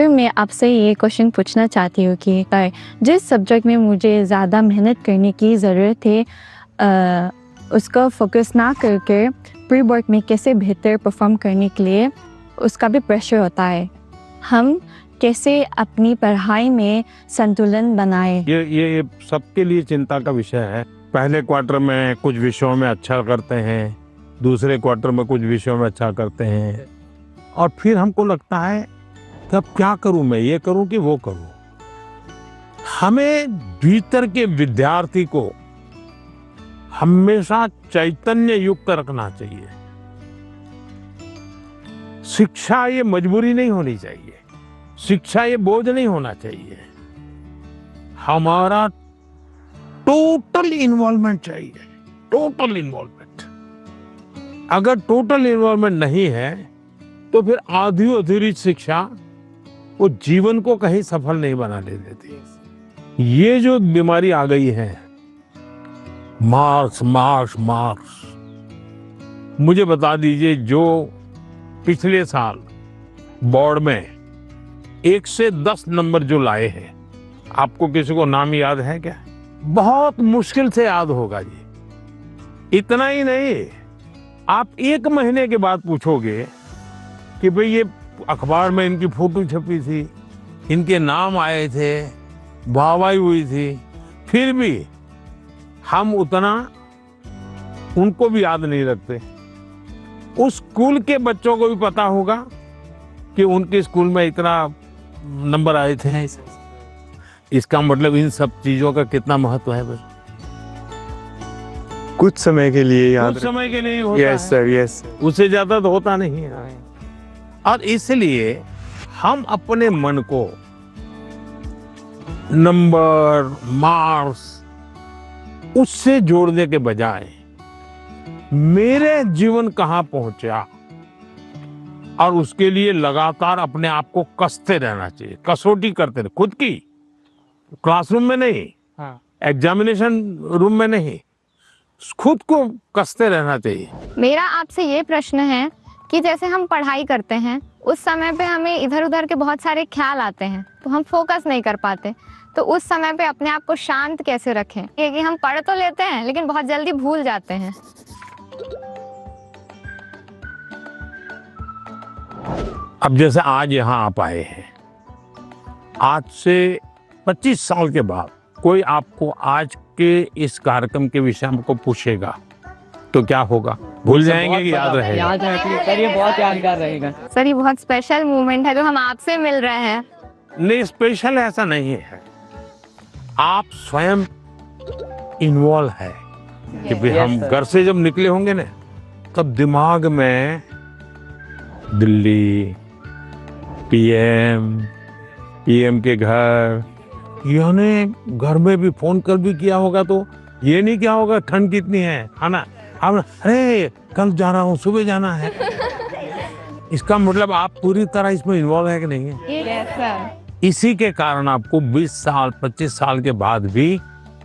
Sir मैं आपसे ये क्वेश्चन पूछना चाहती हूँ कि जिस सब्जेक्ट में मुझे ज़्यादा मेहनत करने की ज़रूरत है उसका फोकस ना करके प्री बोर्ड में कैसे बेहतर परफॉर्म करने के लिए उसका भी प्रेशर होता है। हम कैसे अपनी पढ़ाई में संतुलन बनाएं? ये सबके लिए चिंता का विषय है। पहले क्वार्टर में कुछ विषयों में अच्छा करते हैं, दूसरे क्वार्टर में कुछ विषयों में अच्छा करते हैं, और फिर हमको लगता है कि अब क्या करूं, मैं ये करूं कि वो करूं। हमें भीतर के विद्यार्थी को हमेशा चैतन्य युक्त रखना चाहिए। शिक्षा ये मजबूरी नहीं होनी चाहिए, शिक्षा ये बोझ नहीं होना चाहिए। हमारा टोटल इन्वॉल्वमेंट चाहिए, टोटल इन्वॉल्वमेंट। अगर टोटल इन्वॉल्वमेंट नहीं है तो फिर आधी अधूरी शिक्षा वो जीवन को कहीं सफल नहीं बना ले देती। ये जो बीमारी आ गई है, मार्क्स मार्क्स मार्क्स, मुझे बता दीजिए जो पिछले साल बोर्ड में 1 से 10 नंबर जो लाए हैं, आपको किसी को नाम याद है क्या? बहुत मुश्किल से याद होगा जी। इतना ही नहीं, आप 1 महीने के बाद पूछोगे कि भाई ये अखबार में इनकी फोटो छपी थी, इनके नाम आए थे, वाहवाही हुई थी, फिर भी हम उतना उनको भी याद नहीं रखते। उस स्कूल के बच्चों को भी पता होगा कि उनके स्कूल में इतना नंबर आए थे। इसका मतलब इन सब चीजों का कितना महत्व है। कुछ समय के लिए याद, कुछ समय के लिए होता यस सर, यस, उससे ज्यादा तो होता नहीं है। और इसलिए हम अपने मन को नंबर मार्क्स उससे जोड़ने के बजाय मेरे जीवन कहां पहुंचा, और उसके लिए लगातार अपने आप को कसते रहना चाहिए, कसौटी करते रहे खुद की। क्लासरूम में नहीं, एग्जामिनेशन रूम में नहीं, खुद को कसते रहना चाहिए। मेरा आपसे ये प्रश्न है कि जैसे हम पढ़ाई करते हैं उस समय पे हमें इधर उधर के बहुत सारे ख्याल आते हैं तो हम फोकस नहीं कर पाते, तो उस समय पे अपने आप को शांत कैसे रखें? क्योंकि हम पढ़ तो लेते हैं लेकिन बहुत जल्दी भूल जाते हैं। अब जैसे आज यहाँ आप आए हैं, आज से 25 साल के बाद कोई आपको आज के इस कार्यक्रम के विषय में को पूछेगा तो क्या होगा? भूल जाएंगे कि याद रहेगा? याद रहेगा सर, ये बहुत यादगार रहेगा। सर ये बहुत स्पेशल मोमेंट है जो हम आपसे मिल रहे हैं। नहीं, स्पेशल ऐसा नहीं है, आप स्वयं इन्वॉल्व है कि भाई हम घर से जब निकले होंगे ना, तब दिमाग में दिल्ली, पीएम के घर, यानी घर में भी फोन कर भी किया होगा तो ये नहीं क्या होगा ठंड कितनी है ना, अब अरे कल जा रहा हूँ, सुबह जाना है। इसका मतलब आप पूरी तरह इसमें इन्वॉल्व है कि नहीं है? Yes sir. इसी के कारण आपको 20 साल 25 साल के बाद भी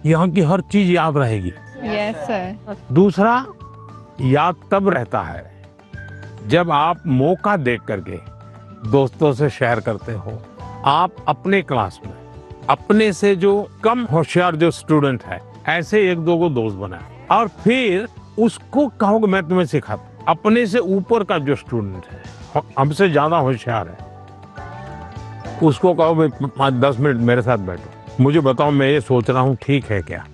यहाँ की हर चीज याद रहेगी। Yes sir. दूसरा, याद तब रहता है जब आप मौका देख करके दोस्तों से शेयर करते हो। आप अपने क्लास में अपने से जो कम होशियार जो स्टूडेंट है, ऐसे 1-2 को दोस्त बनाए और फिर उसको कहोगे मैं तुम्हें सिखाता। अपने से ऊपर का जो स्टूडेंट है, हमसे ज्यादा होशियार है, उसको कहो भाई 5-10 मिनट मेरे साथ बैठो, मुझे बताओ मैं ये सोच रहा हूँ ठीक है क्या,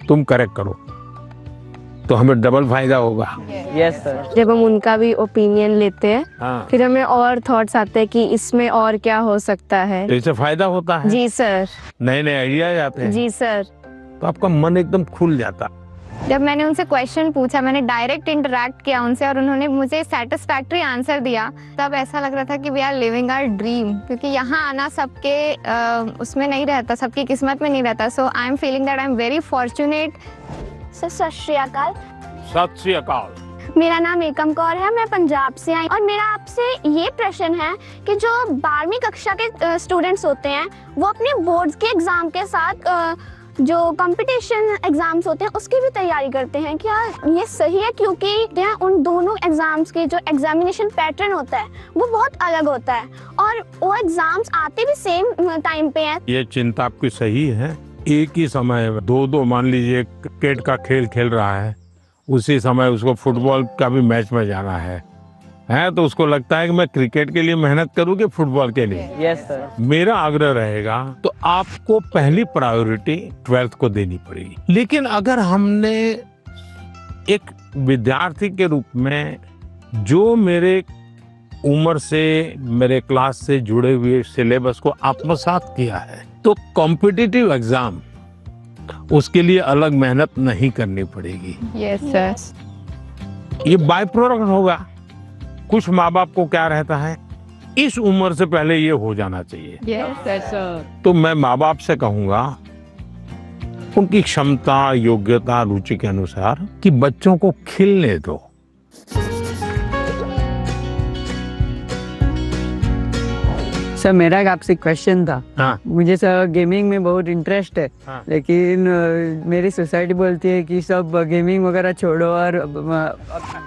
तुम करेक्ट करो, तो हमें डबल फायदा होगा। Yes sir. जब हम उनका भी ओपिनियन लेते हैं, हाँ, फिर हमें और थॉट्स आते हैं कि इसमें और क्या हो सकता है। तो इससे फायदा होता है, जी सर। नए नए आइडिया आते हैं, जी सर। तो आपका मन एकदम खुल जाता। जब मैंने उनसे क्वेश्चन पूछा, मैंने डायरेक्ट इंटरेक्ट किया उनसे और उन्होंने मुझे सेटिस्फैक्टरी आंसर दिया, तब ऐसा लग रहा था कि we are living our dream. क्योंकि यहाँ आना सबके उसमें नहीं रहता, सबकी किस्मत में नहीं रहता। So I am feeling that I am very fortunate. Sir Sat Shri अकाल। सत श्री अकाल। मेरा नाम एकम कौर है, मैं पंजाब से आई और मेरा आपसे ये प्रश्न है कि जो 12वीं कक्षा के स्टूडेंट्स होते हैं वो अपने बोर्ड्स के एग्जाम के साथ जो कंपटीशन एग्जाम्स होते हैं उसकी भी तैयारी करते हैं। क्या ये सही है? क्योंकि क्या उन दोनों एग्जाम्स के जो एग्जामिनेशन पैटर्न होता है वो बहुत अलग होता है और वो एग्जाम्स आते भी सेम टाइम पे हैं। ये चिंता आपकी सही है। एक ही समय में दो मान लीजिए क्रिकेट का खेल खेल रहा है, उसी समय उसको फुटबॉल का भी मैच में जाना है तो उसको लगता है कि मैं क्रिकेट के लिए मेहनत करूं कि फुटबॉल के लिए। Yes sir. मेरा आग्रह रहेगा तो आपको पहली प्रायोरिटी 12th को देनी पड़ेगी। लेकिन अगर हमने एक विद्यार्थी के रूप में जो मेरे उम्र से मेरे क्लास से जुड़े हुए सिलेबस को आत्मसात किया है तो कॉम्पिटिटिव एग्जाम उसके लिए अलग मेहनत नहीं करनी पड़ेगी। Yes sir. ये बाय प्रोडक्ट होगा। कुछ माँ बाप को क्या रहता है, इस उम्र से पहले ये हो जाना चाहिए। Yes sir. तो मैं माँ बाप से कहूंगा उनकी क्षमता, योग्यता, रुचि के अनुसार कि बच्चों को खिलने दो। सर मेरा एक आपसे क्वेश्चन था। हाँ। मुझे सर गेमिंग में बहुत इंटरेस्ट है। हाँ। लेकिन मेरी सोसाइटी बोलती है कि सब गेमिंग वगैरह छोड़ो और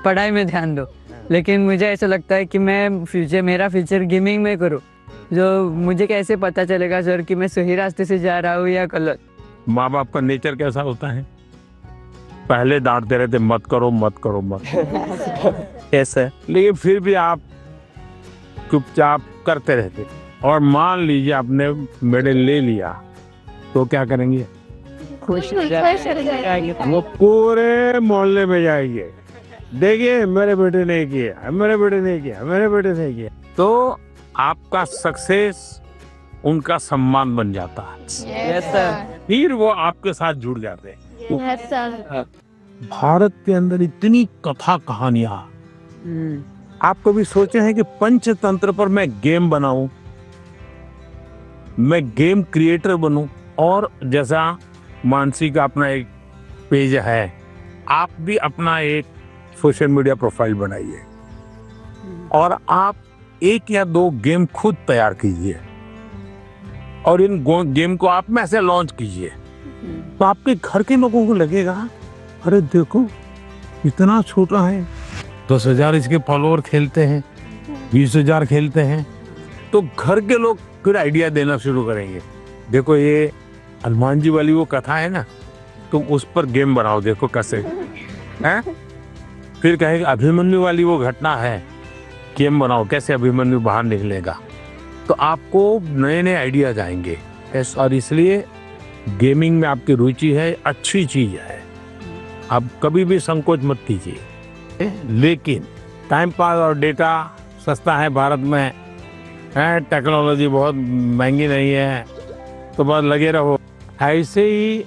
पढ़ाई में ध्यान दो। लेकिन मुझे ऐसा लगता है कि मेरा फ्यूचर गेमिंग में करूँ। जो मुझे कैसे पता चलेगा सर कि मैं सही रास्ते से जा रहा हूँ या गलत? माँ बाप का नेचर कैसा होता है, पहले डांटते रहते मत करो मत करो मत। Yes sir. लेकिन फिर भी आप चुपचाप करते रहते और मान लीजिए आपने मेडल ले लिया तो क्या करेंगे? खुश हो जाएंगे। वो पूरे मोहल्ले में जाएंगे, देखिए मेरे बेटे ने किया, मेरे बेटे ने किया, मेरे बेटे ने किया। तो आपका सक्सेस उनका सम्मान बन जाता है। Yes sir. फिर वो आपके साथ जुड़ जाते हैं। Yes sir. भारत के अंदर इतनी कथा कहानियां, आप कभी सोचे हैं कि पंचतंत्र पर मैं गेम बनाऊं, मैं गेम क्रिएटर बनूं? और जैसा मानसी का अपना एक पेज है, आप भी अपना एक सोशल मीडिया प्रोफाइल बनाइए और आप 1 या 2 गेम खुद तैयार कीजिए और इन गेम को आप में से लॉन्च कीजिए। तो आपके घर के लोगों को लगेगा अरे देखो इतना छोटा है, 10,000 इसके फॉलोअर खेलते हैं, 20,000 खेलते हैं। तो घर के लोग फिर आइडिया देना शुरू करेंगे, देखो ये हनुमान जी वाली वो कथा है ना, तुम उस पर गेम बनाओ, देखो कैसे हैं। फिर कहेंगे अभिमन्यु वाली वो घटना है, गेम बनाओ कैसे अभिमन्यु बाहर निकलेगा। तो आपको नए नए आइडियाज आएंगे। और इसलिए गेमिंग में आपकी रुचि है, अच्छी चीज है, आप कभी भी संकोच मत कीजिए। लेकिन टाइम पास और डेटा सस्ता है भारत में, टेक्नोलॉजी बहुत महंगी नहीं है, तो बस लगे रहो। ऐसे ही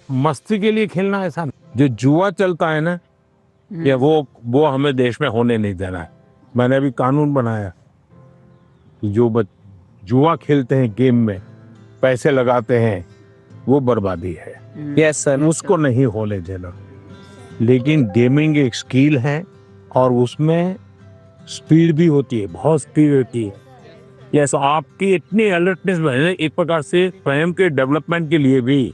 मस्ती के लिए खेलना ऐसा नहीं। जो जुआ चलता है ना, या वो हमें देश में होने नहीं देना है। मैंने अभी कानून बनाया कि जो जुआ खेलते हैं, गेम में पैसे लगाते हैं, वो बर्बादी है। Yes sir. उसको नहीं होने देना। लेकिन गेमिंग एक स्किल है और उसमें स्पीड भी होती है, बहुत स्पीड होती है। यस, आपकी इतनी अलर्टनेस है, एक प्रकार से स्वयं के डेवलपमेंट के लिए भी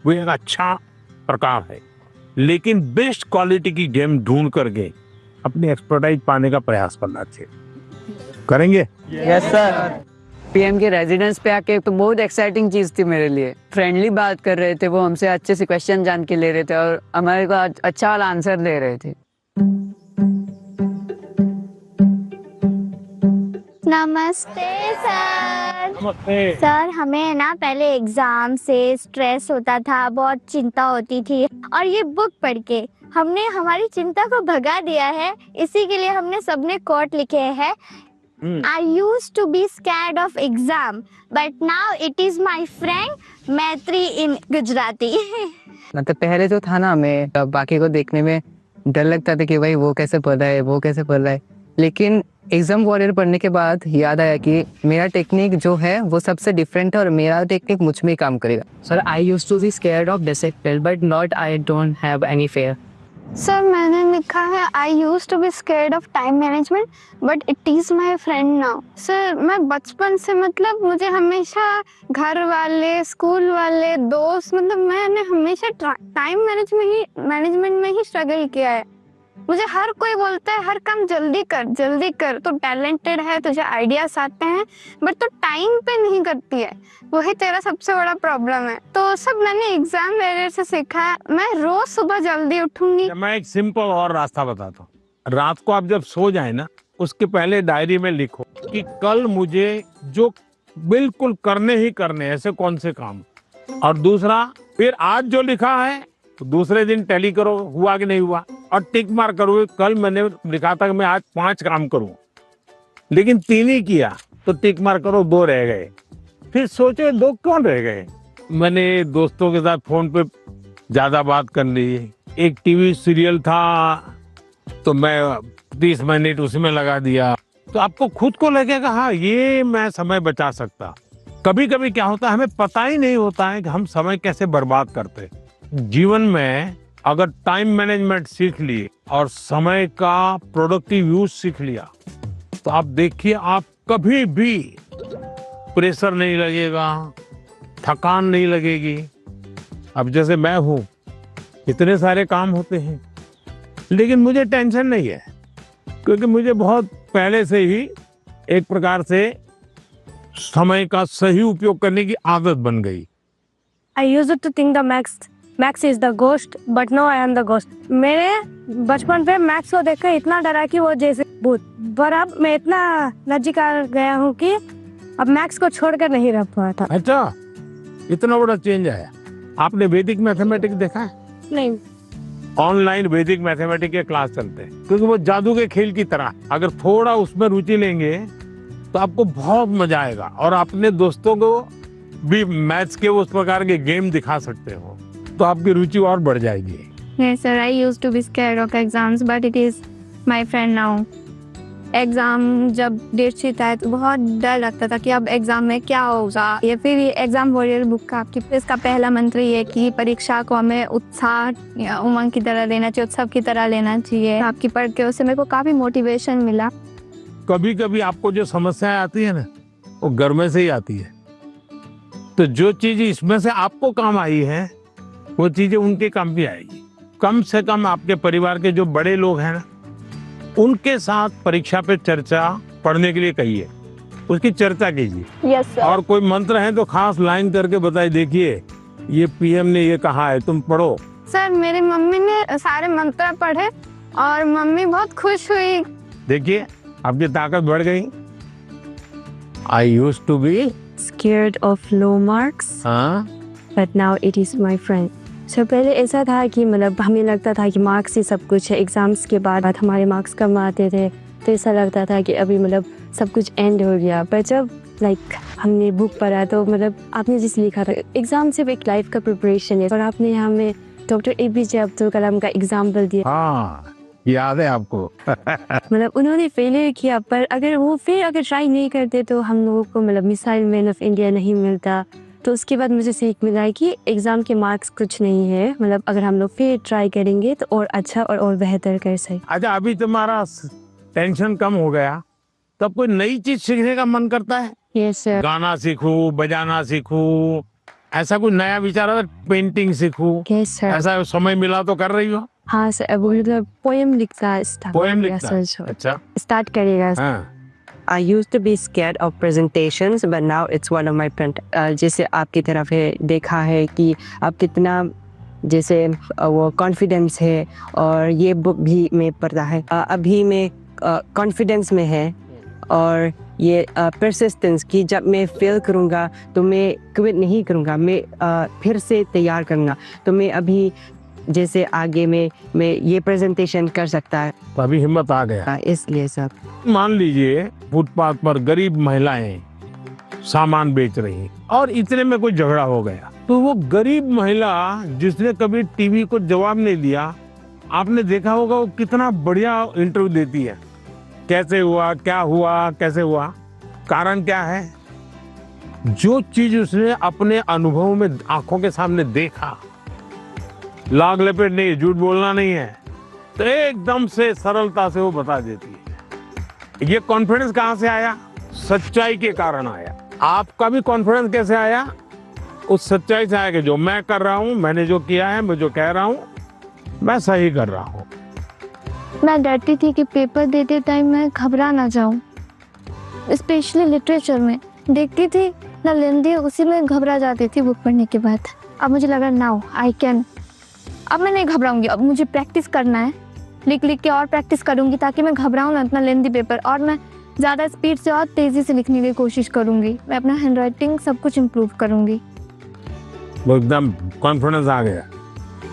वो एक अच्छा प्रकार है। लेकिन बेस्ट क्वालिटी की गेम ढूंढ करके अपनी एक्सपर्टाइज पाने का प्रयास करना चाहिए। करेंगे? Yes sir. पीएम के रेजिडेंस पे आके तो बहुत एक्साइटिंग चीज थी मेरे लिए। फ्रेंडली बात कर रहे थे, वो हमसे अच्छे से क्वेश्चन जान के ले रहे थे और हमारे को अच्छा वाला आंसर दे रहे थे। नमस्ते सर। नमस्ते। सर हमें ना पहले एग्जाम से स्ट्रेस होता था, बहुत चिंता होती थी, और ये बुक पढ़ के हमने हमारी चिंता को भगा दिया है। इसी के लिए हमने सबने कोट लिखे हैं। I used to be scared of exam, but now it is my friend Maitri in Gujarati। मतलब पहले जो था ना, हमें बाकी को देखने में डर लगता था कि भाई वो कैसे पढ़ रहा है, वो कैसे पढ़ रहा है। लेकिन एग्जाम वॉरियर पढ़ने के बाद याद आया कि मेरा टेक्निक जो है वो सबसे डिफरेंट है और मेरा टेक्निक मुझ में ही काम करेगा। Sir I used to be scared of discipline but not, I don't have any fear. Sir मैंने लिखा है I use to be scared of time management but it is my friend now. Sir मैं बचपन से मतलब मुझे हमेशा घर वाले, स्कूल वाले, दोस्त, मतलब मैंने हमेशा टाइम मैनेजमेंट में ही स्ट्रगल किया है। मुझे हर कोई बोलता है हर काम जल्दी कर, तो टैलेंटेड है, तुझे आइडियाज आते हैं, बट तो टाइम पे नहीं करती है, वही तेरा सबसे बड़ा प्रॉब्लम है। तो सब मैंने एग्जाम वेरियर से सीखा है। मैं रोज सुबह जल्दी उठूंगी। मैं एक सिंपल और रास्ता बताता हूँ। रात को आप जब सो जाए ना, उसके पहले डायरी में लिखो कि कल मुझे जो बिल्कुल करने ही करने ऐसे कौन से काम, और दूसरा फिर आज जो लिखा है तो दूसरे दिन टैली करो हुआ कि नहीं हुआ, और टिक मार करो। कल मैंने लिखा था कि मैं आज 5 काम करूं, लेकिन 3 ही किया, तो टिक मार करो, 2 रह गए। फिर सोचो 2 कौन रह गए। मैंने दोस्तों के साथ फोन पे ज्यादा बात कर ली। एक टीवी सीरियल था तो मैं 30 मिनट उसमें लगा दिया। तो आपको खुद को लगेगा हाँ ये मैं समय बचा सकता। कभी कभी क्या होता है, हमें पता ही नहीं होता है कि हम समय कैसे बर्बाद करते हैं। जीवन में अगर टाइम मैनेजमेंट सीख ली और समय का प्रोडक्टिव यूज सीख लिया, तो आप देखिए आप कभी भी प्रेशर नहीं लगेगा, थकान नहीं लगेगी। अब जैसे मैं हूं, इतने सारे काम होते हैं, लेकिन मुझे टेंशन नहीं है, क्योंकि मुझे बहुत पहले से ही एक प्रकार से समय का सही उपयोग करने की आदत बन गई। I used to think the Max is the ghost, but now I am the ghost. मेरे बचपन पे मैक्स को देखकर इतना डरा कि वो जैसे भूत, पर अब मैं इतना नजदीक आ गया हूँ कि अब मैक्स को छोड़कर नहीं रह पाता। अच्छा, इतना बड़ा चेंज आया। आपने वैदिक मैथमेटिक्स देखा है? नहीं। ऑनलाइन वैदिक मैथमेटिक्स के क्लास चलते हैं, क्योंकि वो जादू के खेल की तरह, अगर थोड़ा उसमें रुचि लेंगे तो आपको बहुत मजा आएगा, और अपने दोस्तों को भी मैथ्स के उस प्रकार के गेम दिखा सकते हो, तो आपकी रुचि और बढ़ जाएगी। Yes sir, I used to be scared of exams, but it is my friend now. Exam जब डेट शीट आए तो बहुत डर लगता था कि अब एग्जाम में क्या होगा। ये फिर ये एग्जाम वॉरियर बुक का आपकी इसका पहला मंत्र ये कि परीक्षा को हमें उत्साह या उमंग की तरह लेना चाहिए, उत्सव की तरह लेना चाहिए। आपकी पढ़ के उससे मेरे को काफी मोटिवेशन मिला। कभी कभी आपको जो समस्याएं आती है ना, वो घर में से ही आती है। तो जो चीज इसमें से आपको काम आई है, वो चीजें उनके काम भी आएगी। कम से कम आपके परिवार के जो बड़े लोग हैं ना, उनके साथ परीक्षा पे चर्चा पढ़ने के लिए कहिए, उसकी चर्चा कीजिए। Yes sir. और कोई मंत्र है तो खास लाइन करके बताइए, देखिए ये पीएम ने ये कहा है, तुम पढ़ो। सर मेरी मम्मी ने सारे मंत्र पढ़े और मम्मी बहुत खुश हुई। देखिए आपकी ताकत बढ़ गई। I used to be Scared of low marks, but now it is my friend. So पहले ऐसा था कि मतलब हमें लगता था कि मार्क्स ही सब कुछ है। एग्जाम्स के बाद हमारे मार्क्स कम आते थे, तो ऐसा लगता था कि अभी मतलब सब कुछ एंड हो गया। पर जब हमने बुक पढ़ा तो मतलब आपने जिस लिखा था, एग्जाम सिर्फ एक लाइफ का प्रिपरेशन है, और आपने हमें डॉक्टर APJ अब्दुल कलाम का एग्जाम्पल दिया। हाँ, याद है आपको। मतलब उन्होंने फेलियर किया, पर अगर वो फिर अगर ट्राई नहीं करते तो हम लोगों को मतलब मिसाइल मैन ऑफ इंडिया नहीं मिलता। तो उसके बाद मुझे सीख मिला है कि एग्जाम के मार्क्स कुछ नहीं है, मतलब अगर हम लोग फिर ट्राई करेंगे तो और अच्छा और बेहतर कर सकते। अच्छा, अभी तुम्हारा टेंशन कम हो गया, तब कोई नई चीज सीखने का मन करता है? Yes sir. गाना सीखूं, बजाना सीखूं, ऐसा कुछ नया विचार आता है? पेंटिंग सीखूं, यस सर। ऐसा समय मिला तो कर रही हो? हाँ सर, अब मतलब पोएम लिखता पोएम लिखता है? अच्छा, स्टार्ट करेगा। हाँ। I used to be scared of presentations, but now it's one of my friend. जैसे आपकी तरफ है, देखा है कि आप कितना जैसे वो कॉन्फिडेंस है, और ये बुक भी मैं पढ़ता है। अभी मैं कॉन्फिडेंस में है, और ये परसिस्टेंस की जब मैं फेल करूँगा तो मैं क्विट नहीं करूँगा, मैं फिर से तैयार करूँगा। तो मैं अभी जैसे आगे में मैं ये प्रेजेंटेशन कर सकता है। तो अभी हिम्मत आ गया। इसलिए सब मान लीजिए फुटपाथ पर गरीब महिलाएं सामान बेच रही हैं, और इतने में कोई झगड़ा हो गया, तो वो गरीब महिला जिसने कभी टीवी को जवाब नहीं दिया, आपने देखा होगा वो कितना बढ़िया इंटरव्यू देती है। कैसे हुआ, क्या हुआ, कैसे हुआ, कारण क्या है? जो चीज उसने अपने अनुभव में आंखों के सामने देखा, लाग लपेट नहीं, झूठ बोलना नहीं है, तो एकदम से सरलता से वो बता देती है। ये कॉन्फिडेंस कहाँ से आया? सच्चाई के कारण आया। आपका भी कॉन्फिडेंस कैसे आया? उस सच्चाई से आया कि जो मैं कर रहा हूँ, मैंने जो किया है, मैं जो कह रहा हूँ, मैं सही कर रहा हूँ। मैं डरती थी कि पेपर देते टाइम मैं घबरा ना जाऊं, स्पेशली लिटरेचर में देखती थी ना लेंदी, उसी में घबरा जाती थी बुक पढ़ने के बाद। अब मुझे लगा नाउ आई कैन, अब मैं नहीं घबराऊंगी, अब मुझे प्रैक्टिस करना है, लिख लिख के और प्रैक्टिस करूंगी ताकि मैं घबराऊं ना इतना लेंदी पेपर, और मैं ज़्यादा स्पीड से और तेज़ी से लिखने की कोशिश करूंगी। मैं अपना हैंड राइटिंग सब कुछ इम्प्रूव करूंगी। वो एकदम कॉन्फिडेंस आ गया।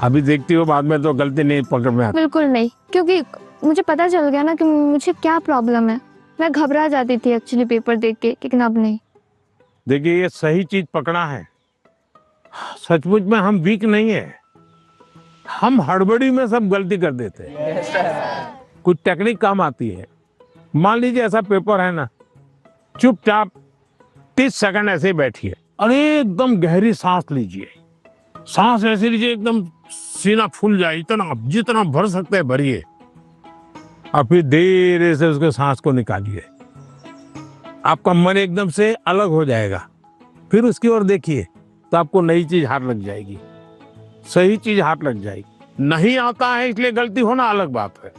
अभी देखती हो बाद में तो गलती नहीं पकड़ में आती। बिल्कुल नहीं, क्योंकि मुझे पता चल गया ना कि मुझे क्या प्रॉब्लम है। मैं घबरा जाती थी एक्चुअली पेपर देख के, लेकिन अब नहीं। देखिए ये सही चीज पकड़ा है। सचमुच में हम वीक नहीं है, हम हड़बड़ी में सब गलती कर देते हैं। कुछ टेक्निक काम आती है। मान लीजिए ऐसा पेपर है ना, चुपचाप 30 सेकंड ऐसे ही बैठिए और एकदम गहरी सांस लीजिए। सांस ऐसे लीजिए एकदम सीना फूल जाए, इतना जितना भर सकते हैं भरिए, और फिर धीरे से उसके सांस को निकालिए। आपका मन एकदम से अलग हो जाएगा। फिर उसकी ओर देखिए तो आपको नई चीज हाथ लग जाएगी, सही चीज हाथ लग जाएगी। नहीं आता है इसलिए गलती होना अलग बात है,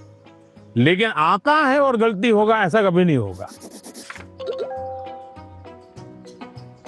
लेकिन आता है और गलती होगा ऐसा कभी नहीं होगा।